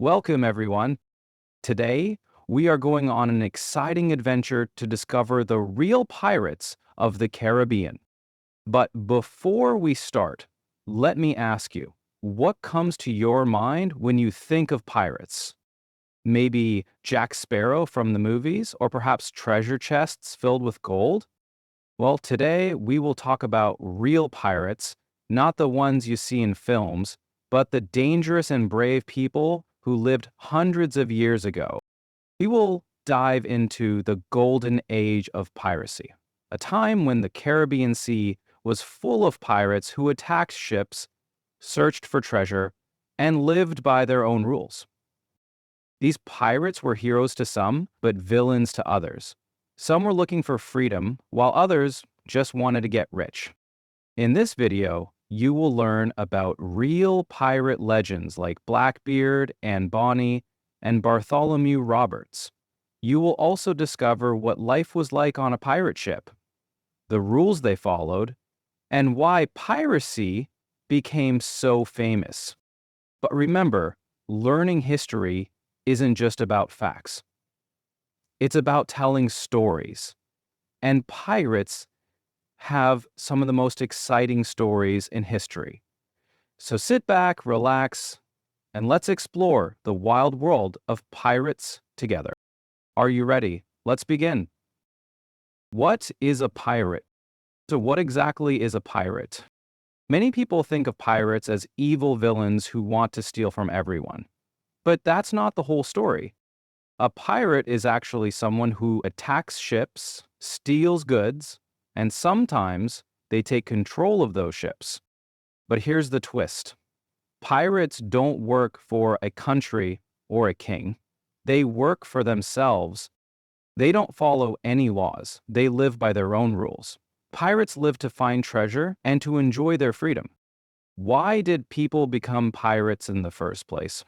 Welcome, everyone. Today, we are going on an exciting adventure to discover the real pirates of the Caribbean. But before we start, let me ask you, what comes to your mind when you think of pirates? Maybe Jack Sparrow from the movies, or perhaps treasure chests filled with gold? Well, today we will talk about real pirates, not the ones you see in films, but the dangerous and brave people who lived hundreds of years ago. We will dive into the golden age of piracy, a time when the Caribbean Sea was full of pirates who attacked ships, searched for treasure, and lived by their own rules. These pirates were heroes to some, but villains to others. Some were looking for freedom, while others just wanted to get rich. In this video, you will learn about real pirate legends like Blackbeard, Anne Bonny, and Bartholomew Roberts. You will also discover what life was like on a pirate ship, the rules they followed, and why piracy became so famous. But remember, learning history isn't just about facts. It's about telling stories. And pirates have some of the most exciting stories in history. So sit back, relax, and let's explore the wild world of pirates together. Are you ready? Let's begin. What is a pirate? So what exactly is a pirate? Many people think of pirates as evil villains who want to steal from everyone. But that's not the whole story. A pirate is actually someone who attacks ships, steals goods, and sometimes they take control of those ships. But here's the twist. Pirates don't work for a country or a king. They work for themselves. They don't follow any laws. They live by their own rules. Pirates live to find treasure and to enjoy their freedom. Why did people become pirates in the first place?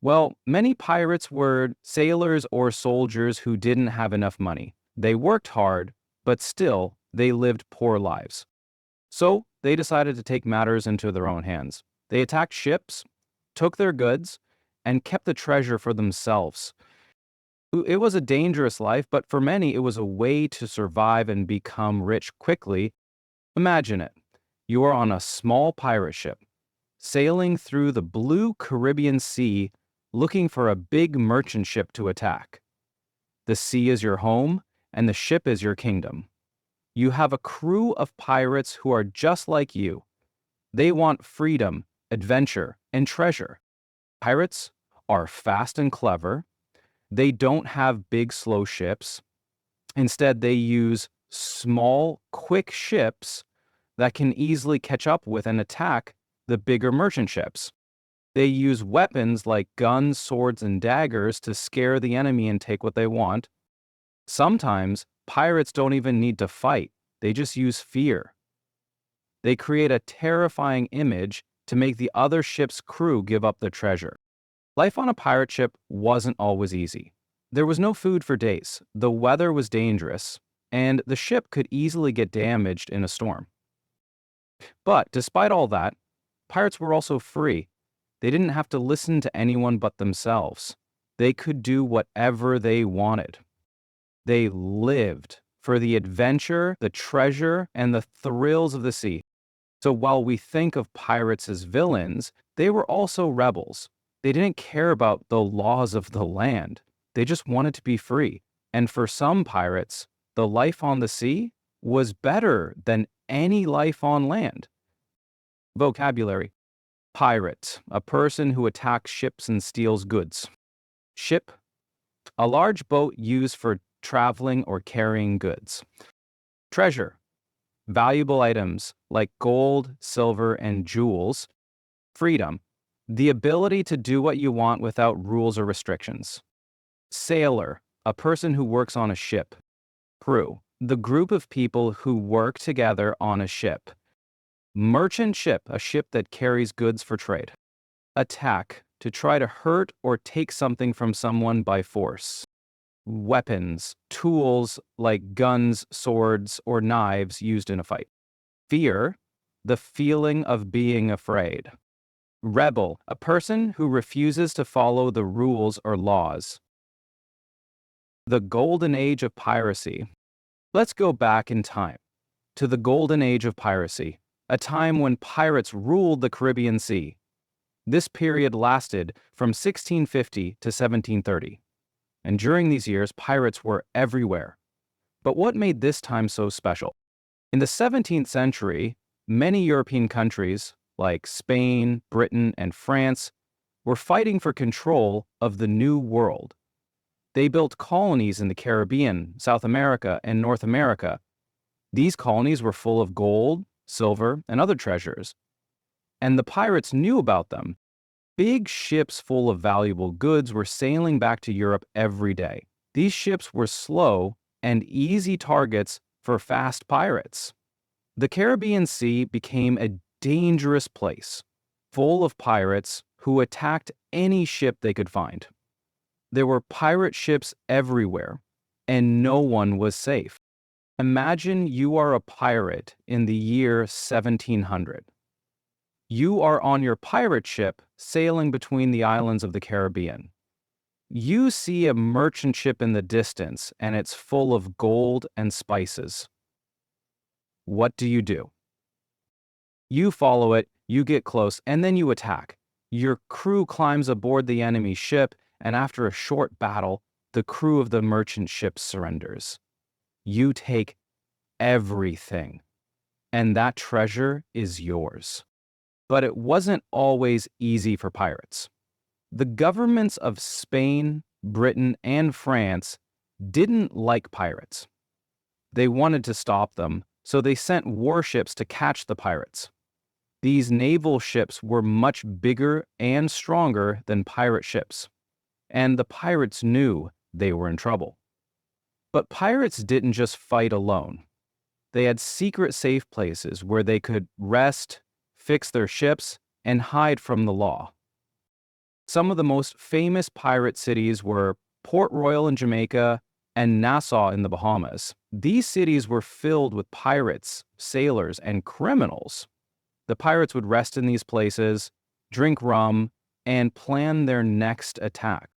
Well, many pirates were sailors or soldiers who didn't have enough money. They worked hard, but still, they lived poor lives. So, they decided to take matters into their own hands. They attacked ships, took their goods, and kept the treasure for themselves. It was a dangerous life, but for many, it was a way to survive and become rich quickly. Imagine it. You are on a small pirate ship, sailing through the blue Caribbean Sea looking for a big merchant ship to attack. The sea is your home, and the ship is your kingdom. You have a crew of pirates who are just like you. They want freedom, adventure, and treasure. Pirates are fast and clever. They don't have big, slow ships. Instead, they use small, quick ships that can easily catch up with and attack the bigger merchant ships. They use weapons like guns, swords, and daggers to scare the enemy and take what they want. Sometimes, pirates don't even need to fight. They just use fear. They create a terrifying image to make the other ship's crew give up their treasure. Life on a pirate ship wasn't always easy. There was no food for days, the weather was dangerous, and the ship could easily get damaged in a storm. But despite all that, pirates were also free. They didn't have to listen to anyone but themselves. They could do whatever they wanted. They lived for the adventure, the treasure, and the thrills of the sea. So while we think of pirates as villains, they were also rebels. They didn't care about the laws of the land. They just wanted to be free. And for some pirates, the life on the sea was better than any life on land. Vocabulary. Pirate, a person who attacks ships and steals goods. Ship, a large boat used for traveling or carrying goods. Treasure, valuable items like gold, silver, and jewels. Freedom, the ability to do what you want without rules or restrictions. Sailor, a person who works on a ship. Crew, the group of people who work together on a ship. Merchant ship, a ship that carries goods for trade. Attack, to try to hurt or take something from someone by force. Weapons, tools like guns, swords, or knives used in a fight. Fear, the feeling of being afraid. Rebel, a person who refuses to follow the rules or laws. The golden age of piracy. Let's go back in time to the golden age of piracy, a time when pirates ruled the Caribbean Sea. This period lasted from 1650 to 1730, and during these years, pirates were everywhere. But what made this time so special? In the 17th century, many European countries, like Spain, Britain, and France, were fighting for control of the New World. They built colonies in the Caribbean, South America, and North America. These colonies were full of gold, silver, and other treasures, and the pirates knew about them. Big ships full of valuable goods were sailing back to Europe every day. These ships were slow and easy targets for fast pirates. The Caribbean Sea became a dangerous place, full of pirates who attacked any ship they could find. There were pirate ships everywhere, and no one was safe. Imagine you are a pirate in the year 1700. You are on your pirate ship sailing between the islands of the Caribbean. You see a merchant ship in the distance, and it's full of gold and spices. What do? You follow it, you get close, and then you attack. Your crew climbs aboard the enemy ship, and after a short battle, the crew of the merchant ship surrenders. You take everything, and that treasure is yours. But it wasn't always easy for pirates. The governments of Spain, Britain, and France didn't like pirates. They wanted to stop them, so they sent warships to catch the pirates. These naval ships were much bigger and stronger than pirate ships, and the pirates knew they were in trouble. But pirates didn't just fight alone. They had secret safe places where they could rest, fix their ships, and hide from the law. Some of the most famous pirate cities were Port Royal in Jamaica and Nassau in the Bahamas. These cities were filled with pirates, sailors, and criminals. The pirates would rest in these places, drink rum, and plan their next attack.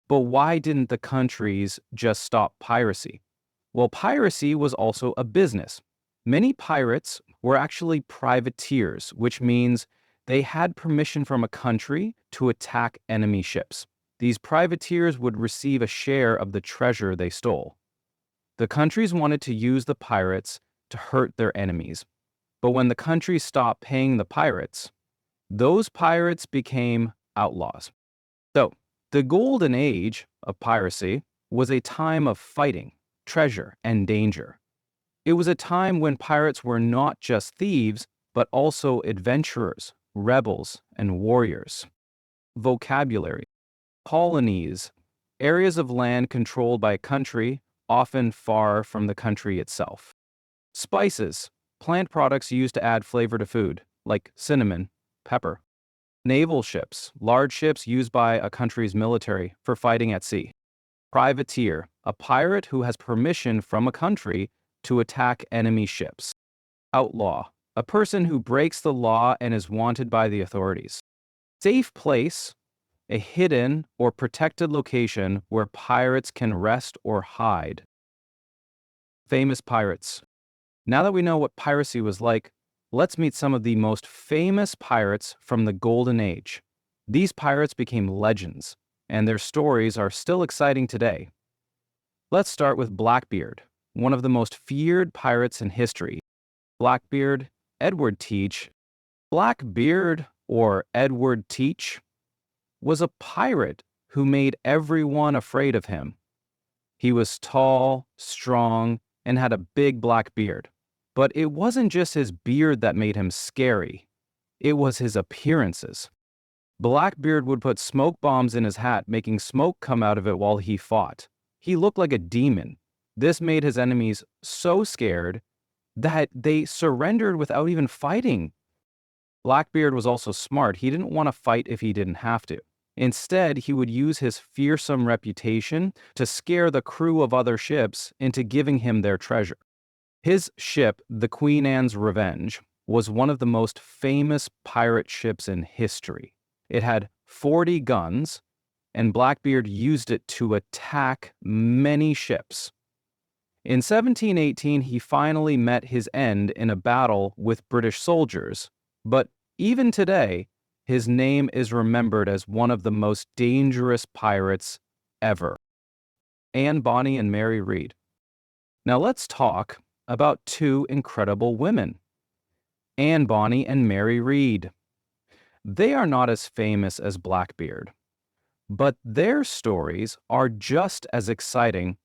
But why didn't the countries just stop piracy? Well, piracy was also a business. Many pirates were actually privateers, which means they had permission from a country to attack enemy ships. These privateers would receive a share of the treasure they stole. The countries wanted to use the pirates to hurt their enemies. But when the countries stopped paying the pirates, those pirates became outlaws. So, the golden age of piracy was a time of fighting, treasure, and danger. It was a time when pirates were not just thieves, but also adventurers, rebels, and warriors. Vocabulary: colonies, areas of land controlled by a country, often far from the country itself. Spices, plant products used to add flavor to food, like cinnamon, pepper. Naval ships, large ships used by a country's military for fighting at sea. Privateer, a pirate who has permission from a country to attack enemy ships. Outlaw, a person who breaks the law and is wanted by the authorities. Safe place, a hidden or protected location where pirates can rest or hide. Famous pirates. Now that we know what piracy was like, let's meet some of the most famous pirates from the Golden Age. These pirates became legends, and their stories are still exciting today. Let's start with Blackbeard, one of the most feared pirates in history. Blackbeard, Edward Teach. Blackbeard, or Edward Teach, was a pirate who made everyone afraid of him. He was tall, strong, and had a big black beard. But it wasn't just his beard that made him scary. It was his appearances. Blackbeard would put smoke bombs in his hat, making smoke come out of it while he fought. He looked like a demon. This made his enemies so scared that they surrendered without even fighting. Blackbeard was also smart. He didn't want to fight if he didn't have to. Instead, he would use his fearsome reputation to scare the crew of other ships into giving him their treasure. His ship, the Queen Anne's Revenge, was one of the most famous pirate ships in history. It had 40 guns, and Blackbeard used it to attack many ships. In 1718, he finally met his end in a battle with British soldiers, but even today, his name is remembered as one of the most dangerous pirates ever. Anne Bonny and Mary Read. Now let's talk about two incredible women, Anne Bonny and Mary Read. They are not as famous as Blackbeard, but their stories are just as exciting.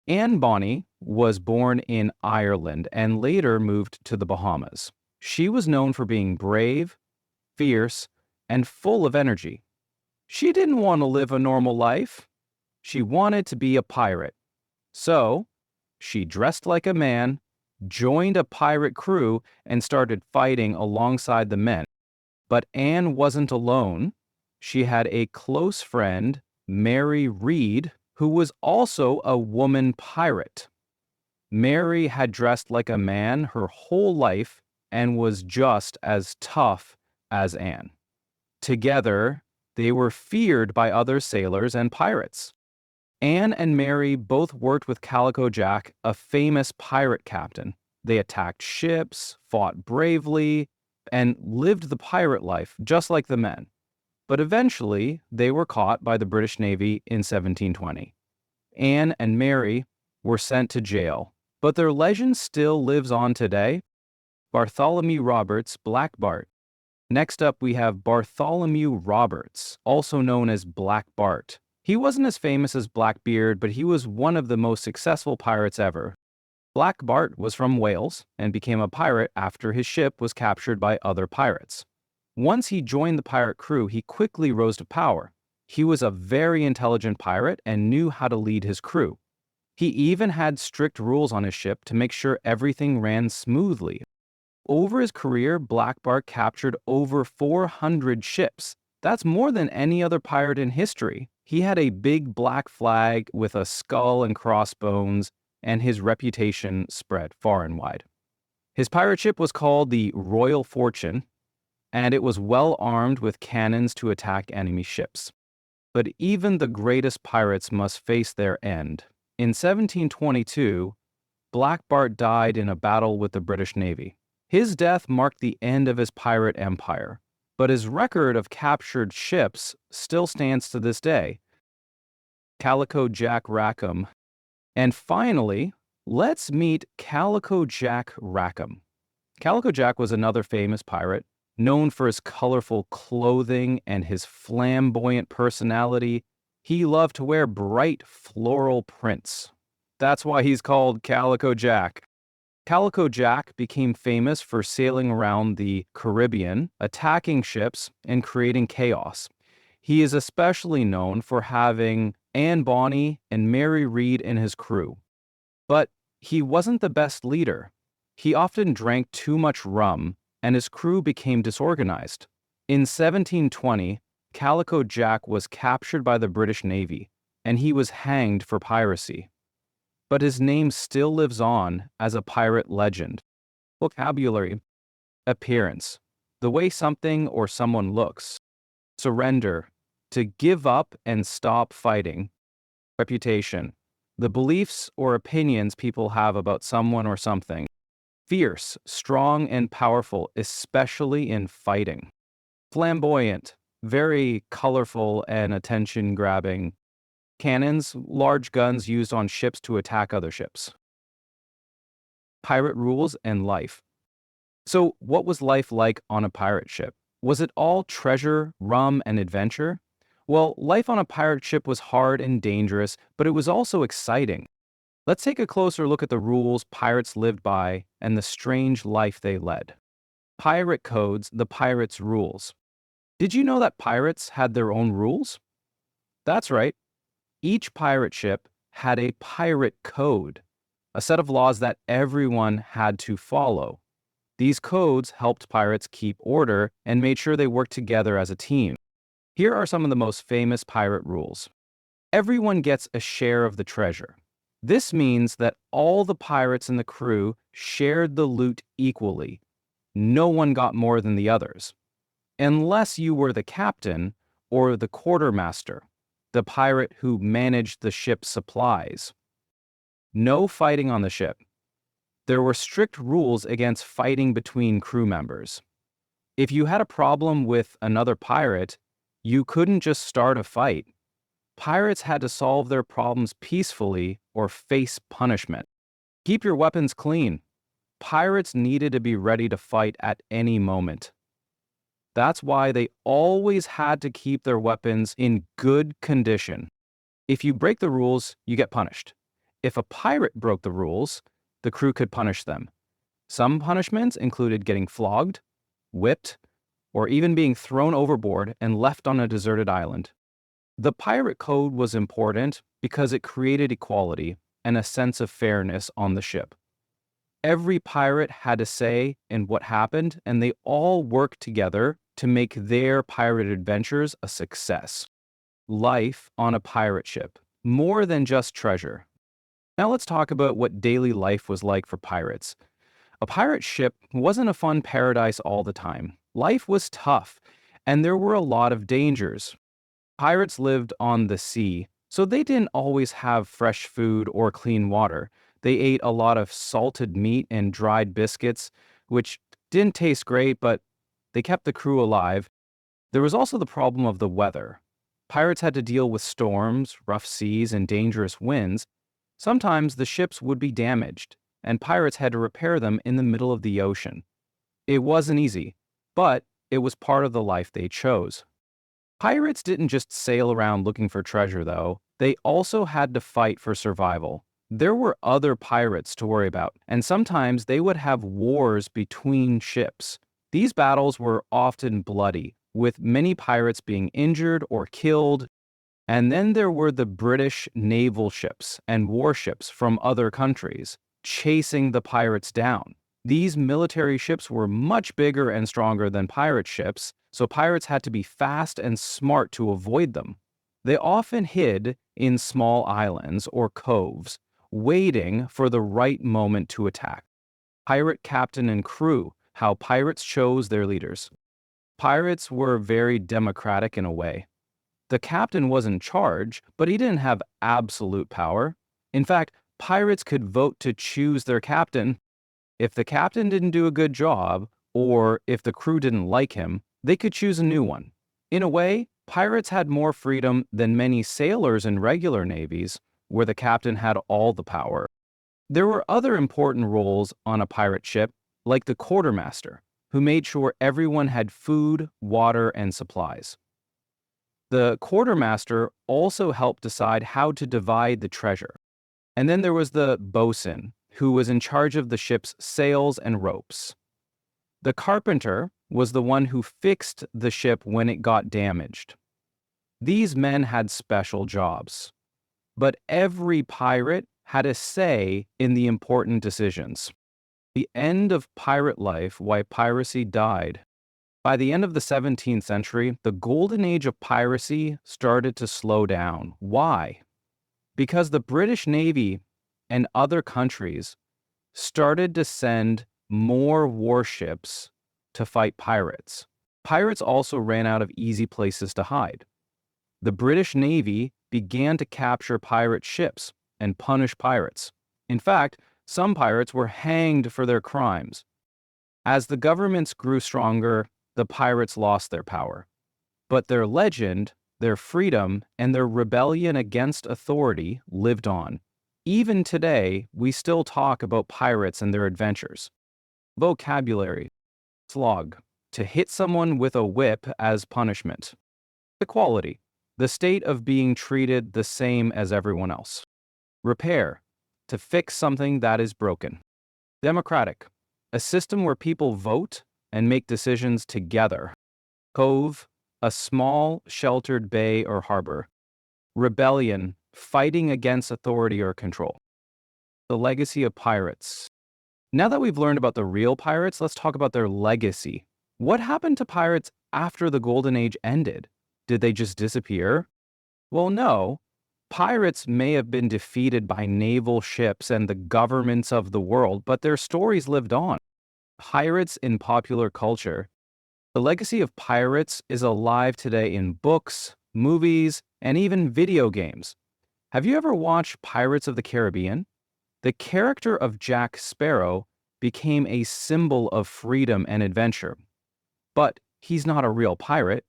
Anne Bonny was born in Ireland and later moved to the Bahamas. She was known for being brave, fierce, and full of energy. She didn't want to live a normal life. She wanted to be a pirate. So, she dressed like a man, joined a pirate crew, and started fighting alongside the men. But Anne wasn't alone. She had a close friend, Mary Read, who was also a woman pirate. Mary had dressed like a man her whole life and was just as tough as Anne. Together, they were feared by other sailors and pirates. Anne and Mary both worked with Calico Jack, a famous pirate captain. They attacked ships, fought bravely, and lived the pirate life just like the men. But eventually, they were caught by the British Navy in 1720. Anne and Mary were sent to jail, but their legend still lives on today. Bartholomew Roberts, Black Bart. Next up, we have Bartholomew Roberts, also known as Black Bart. He wasn't as famous as Blackbeard, but he was one of the most successful pirates ever. Black Bart was from Wales and became a pirate after his ship was captured by other pirates. Once he joined the pirate crew, he quickly rose to power. He was a very intelligent pirate and knew how to lead his crew. He even had strict rules on his ship to make sure everything ran smoothly. Over his career, Black Bart captured over 400 ships. That's more than any other pirate in history. He had a big black flag with a skull and crossbones, and his reputation spread far and wide. His pirate ship was called the Royal Fortune, and it was well armed with cannons to attack enemy ships. But even the greatest pirates must face their end. In 1722, Black Bart died in a battle with the British Navy. His death marked the end of his pirate empire, but his record of captured ships still stands to this day. Calico Jack Rackham. And finally, let's meet Calico Jack Rackham. Calico Jack was another famous pirate, known for his colorful clothing and his flamboyant personality. He loved to wear bright floral prints. That's why he's called Calico Jack. Calico Jack became famous for sailing around the Caribbean, attacking ships, and creating chaos. He is especially known for having Anne Bonny and Mary Read in his crew. But he wasn't the best leader. He often drank too much rum, and his crew became disorganized. In 1720, Calico Jack was captured by the British Navy, and he was hanged for piracy. But his name still lives on as a pirate legend. Vocabulary: appearance, the way something or someone looks. Surrender, to give up and stop fighting. Reputation, the beliefs or opinions people have about someone or something. Fierce, strong, and powerful, especially in fighting. Flamboyant, very colorful and attention-grabbing. Cannons, large guns used on ships to attack other ships. Pirate rules and life. So, what was life like on a pirate ship? Was it all treasure, rum, and adventure? Well, life on a pirate ship was hard and dangerous, but it was also exciting. Let's take a closer look at the rules pirates lived by and the strange life they led. Pirate codes, the pirates' rules. Did you know that pirates had their own rules? That's right. Each pirate ship had a pirate code, a set of laws that everyone had to follow. These codes helped pirates keep order and made sure they worked together as a team. Here are some of the most famous pirate rules. Everyone gets a share of the treasure. This means that all the pirates in the crew shared the loot equally. No one got more than the others, unless you were the captain or the quartermaster, the pirate who managed the ship's supplies. No fighting on the ship. There were strict rules against fighting between crew members. If you had a problem with another pirate, you couldn't just start a fight. Pirates had to solve their problems peacefully or face punishment. Keep your weapons clean. Pirates needed to be ready to fight at any moment. That's why they always had to keep their weapons in good condition. If you break the rules, you get punished. If a pirate broke the rules, the crew could punish them. Some punishments included getting flogged, whipped, or even being thrown overboard and left on a deserted island. The pirate code was important because it created equality and a sense of fairness on the ship. Every pirate had a say in what happened, and they all worked together to make their pirate adventures a success. Life on a pirate ship, more than just treasure. Now let's talk about what daily life was like for pirates. A pirate ship wasn't a fun paradise all the time. Life was tough, and there were a lot of dangers. Pirates lived on the sea, so they didn't always have fresh food or clean water. They ate a lot of salted meat and dried biscuits, which didn't taste great, but they kept the crew alive. There was also the problem of the weather. Pirates had to deal with storms, rough seas, and dangerous winds. Sometimes the ships would be damaged, and pirates had to repair them in the middle of the ocean. It wasn't easy, but it was part of the life they chose. Pirates didn't just sail around looking for treasure, though. They also had to fight for survival. There were other pirates to worry about, and sometimes they would have wars between ships. These battles were often bloody, with many pirates being injured or killed. And then there were the British naval ships and warships from other countries chasing the pirates down. These military ships were much bigger and stronger than pirate ships, so pirates had to be fast and smart to avoid them. They often hid in small islands or coves, waiting for the right moment to attack. Pirate captain and crew, how pirates chose their leaders. Pirates were very democratic in a way. The captain was in charge, but he didn't have absolute power. In fact, pirates could vote to choose their captain. If the captain didn't do a good job, or if the crew didn't like him, they could choose a new one. In a way, pirates had more freedom than many sailors in regular navies, where the captain had all the power. There were other important roles on a pirate ship, like the quartermaster, who made sure everyone had food, water, and supplies. The quartermaster also helped decide how to divide the treasure. And then there was the bosun, who was in charge of the ship's sails and ropes. The carpenter was the one who fixed the ship when it got damaged. These men had special jobs, but every pirate had a say in the important decisions. The end of pirate life, why piracy died. By the end of the 17th century, the golden age of piracy started to slow down. Why? Because the British Navy and other countries started to send more warships to fight pirates. Pirates also ran out of easy places to hide. The British Navy began to capture pirate ships and punish pirates. In fact, some pirates were hanged for their crimes. As the governments grew stronger, the pirates lost their power. But their legend, their freedom, and their rebellion against authority lived on. Even today, we still talk about pirates and their adventures. Vocabulary: flog, to hit someone with a whip as punishment. Equality, the state of being treated the same as everyone else. Repair, to fix something that is broken. Democratic, a system where people vote and make decisions together. Cove, a small, sheltered bay or harbor. Rebellion, fighting against authority or control. The legacy of pirates. Now that we've learned about the real pirates, let's talk about their legacy. What happened to pirates after the Golden Age ended? Did they just disappear? Well, no. Pirates may have been defeated by naval ships and the governments of the world, but their stories lived on. Pirates in popular culture. The legacy of pirates is alive today in books, movies, and even video games. Have you ever watched Pirates of the Caribbean? The character of Jack Sparrow became a symbol of freedom and adventure. But he's not a real pirate.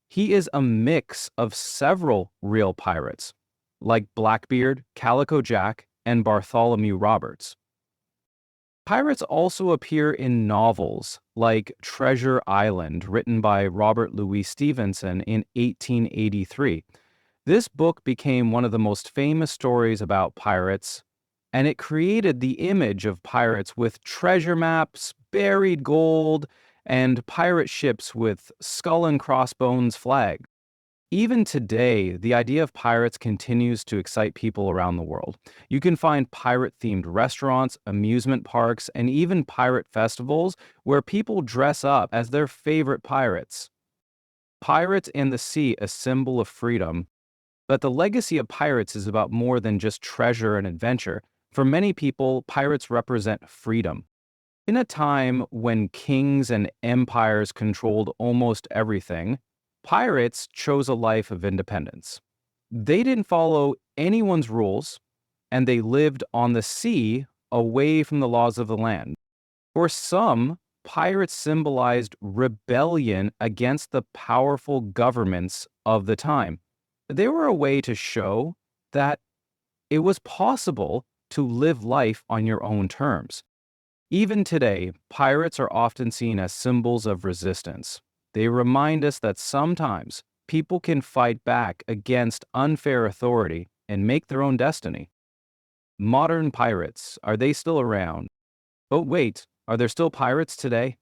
He is a mix of several real pirates, like Blackbeard, Calico Jack, and Bartholomew Roberts. Pirates also appear in novels like Treasure Island, written by Robert Louis Stevenson in 1883. This book became one of the most famous stories about pirates, and it created the image of pirates with treasure maps, buried gold, and pirate ships with skull and crossbones flags. Even today, the idea of pirates continues to excite people around the world. You can find pirate-themed restaurants, amusement parks, and even pirate festivals where people dress up as their favorite pirates. Pirates in the sea, a symbol of freedom, but the legacy of pirates is about more than just treasure and adventure. For many people, pirates represent freedom. In a time when kings and empires controlled almost everything, pirates chose a life of independence. They didn't follow anyone's rules, and they lived on the sea away from the laws of the land. For some, pirates symbolized rebellion against the powerful governments of the time. They were a way to show that it was possible to live life on your own terms. Even today, pirates are often seen as symbols of resistance. They remind us that sometimes people can fight back against unfair authority and make their own destiny. Modern pirates, are they still around? Oh, wait, are there still pirates today?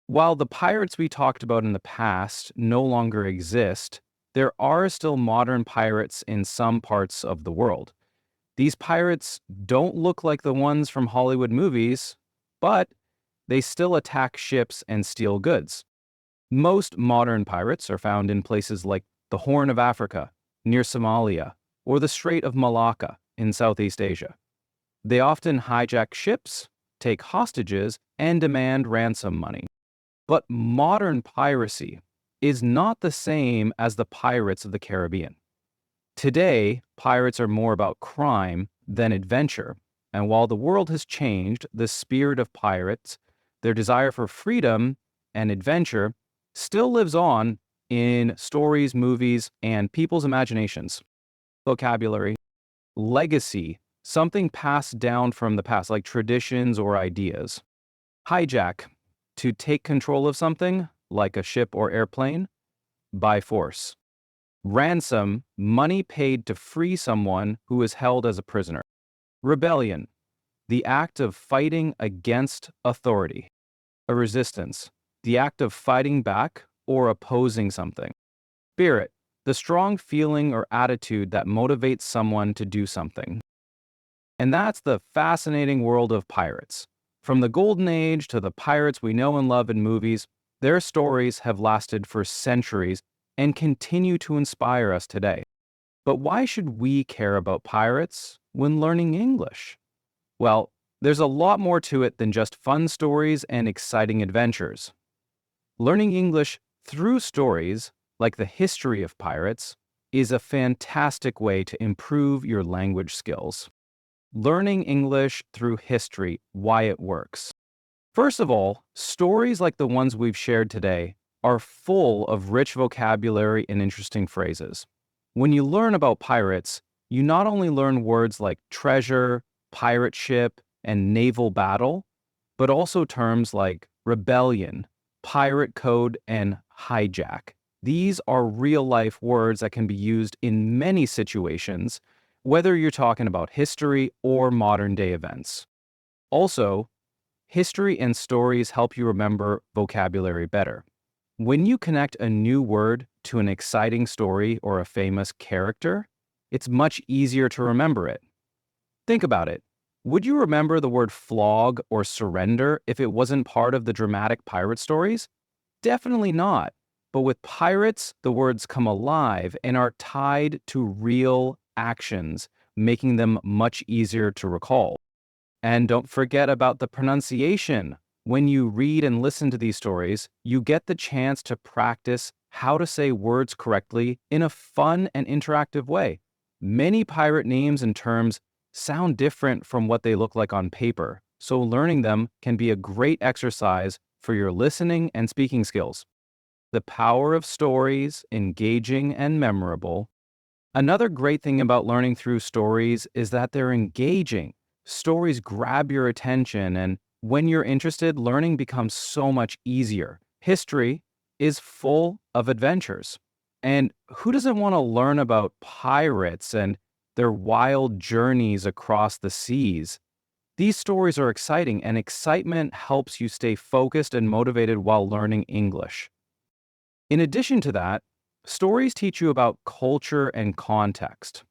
While the pirates we talked about in the past no longer exist, there are still modern pirates in some parts of the world. These pirates don't look like the ones from Hollywood movies, but they still attack ships and steal goods. Most modern pirates are found in places like the Horn of Africa, near Somalia, or the Strait of Malacca in Southeast Asia. They often hijack ships, take hostages, and demand ransom money. But modern piracy is not the same as the pirates of the Caribbean. Today, pirates are more about crime than adventure, and while the world has changed, the spirit of pirates, their desire for freedom and adventure, still lives on in stories, movies, and people's imaginations. Vocabulary, legacy, something passed down from the past, like traditions or ideas. Hijack, to take control of something, like a ship or airplane, by force. Ransom, money paid to free someone who is held as a prisoner. Rebellion, the act of fighting against authority. A resistance, the act of fighting back or opposing something. Spirit, the strong feeling or attitude that motivates someone to do something. And that's the fascinating world of pirates. From the Golden Age to the pirates we know and love in movies, their stories have lasted for centuries and continue to inspire us today. But why should we care about pirates when learning English? Well, there's a lot more to it than just fun stories and exciting adventures. Learning English through stories, like the history of pirates, is a fantastic way to improve your language skills. Learning English through history, why it works. First of all, stories like the ones we've shared today are full of rich vocabulary and interesting phrases. When you learn about pirates, you not only learn words like treasure, pirate ship, and naval battle, but also terms like rebellion, pirate code, and hijack. These are real-life words that can be used in many situations, whether you're talking about history or modern-day events. Also, history and stories help you remember vocabulary better. When you connect a new word to an exciting story or a famous character, it's much easier to remember it. Think about it. Would you remember the word flog or surrender if it wasn't part of the dramatic pirate stories? Definitely not. But with pirates, the words come alive and are tied to real actions, making them much easier to recall. And don't forget about the pronunciation. When you read and listen to these stories, you get the chance to practice how to say words correctly in a fun and interactive way. Many pirate names and terms sound different from what they look like on paper, so learning them can be a great exercise for your listening and speaking skills. The power of stories, engaging and memorable. Another great thing about learning through stories is that they're engaging. Stories grab your attention, and when you're interested, learning becomes so much easier. History is full of adventures. And who doesn't want to learn about pirates and their wild journeys across the seas? These stories are exciting, and excitement helps you stay focused and motivated while learning English. In addition to that, stories teach you about culture and context.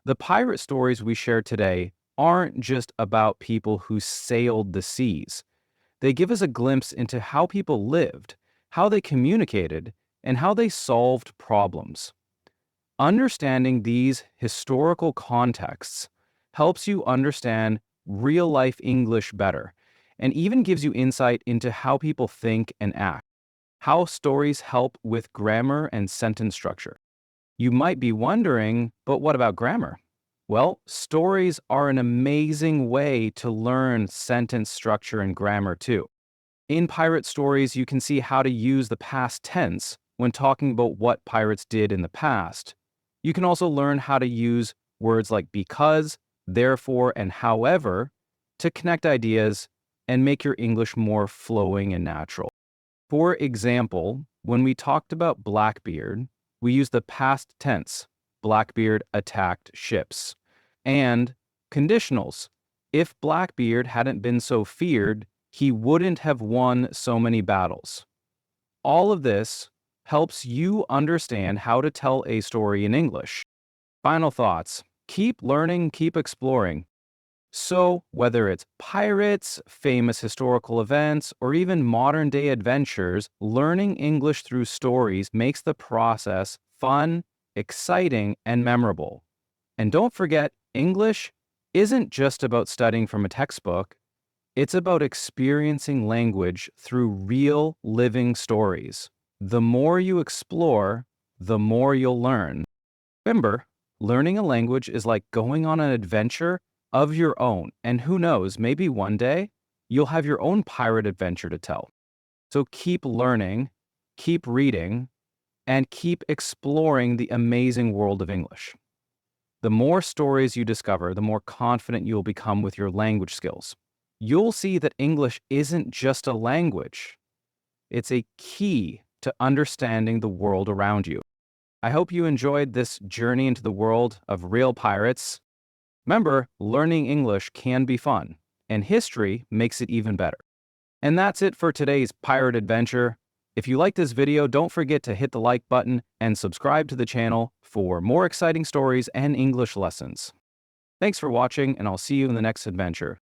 The pirate stories we share today aren't just about people who sailed the seas. They give us a glimpse into how people lived, how they communicated, and how they solved problems. Understanding these historical contexts helps you understand real life English better and even gives you insight into how people think and act. How stories help with grammar and sentence structure. You might be wondering, but what about grammar? Well, stories are an amazing way to learn sentence structure and grammar too. In pirate stories, you can see how to use the past tense when talking about what pirates did in the past. You can also learn how to use words like because, therefore, and however to connect ideas and make your English more flowing and natural. For example, when we talked about Blackbeard, we used the past tense, Blackbeard attacked ships, and conditionals. If Blackbeard hadn't been so feared, he wouldn't have won so many battles. All of this helps you understand how to tell a story in English. Final thoughts. Keep learning, keep exploring. So, whether it's pirates, famous historical events, or even modern day adventures, learning English through stories makes the process fun, exciting, and memorable. And don't forget, English isn't just about studying from a textbook, it's about experiencing language through real, living stories. The more you explore, the more you'll learn. Remember, learning a language is like going on an adventure of your own, and who knows, maybe one day you'll have your own pirate adventure to tell. So keep learning, keep reading, and keep exploring the amazing world of English. The more stories you discover, the more confident you'll become with your language skills. You'll see that English isn't just a language, it's a key to understanding the world around you. I hope you enjoyed this journey into the world of real pirates. Remember, learning English can be fun, and history makes it even better. And that's it for today's pirate adventure. If you like this video, don't forget to hit the like button and subscribe to the channel for more exciting stories and English lessons. Thanks for watching, and I'll see you in the next adventure.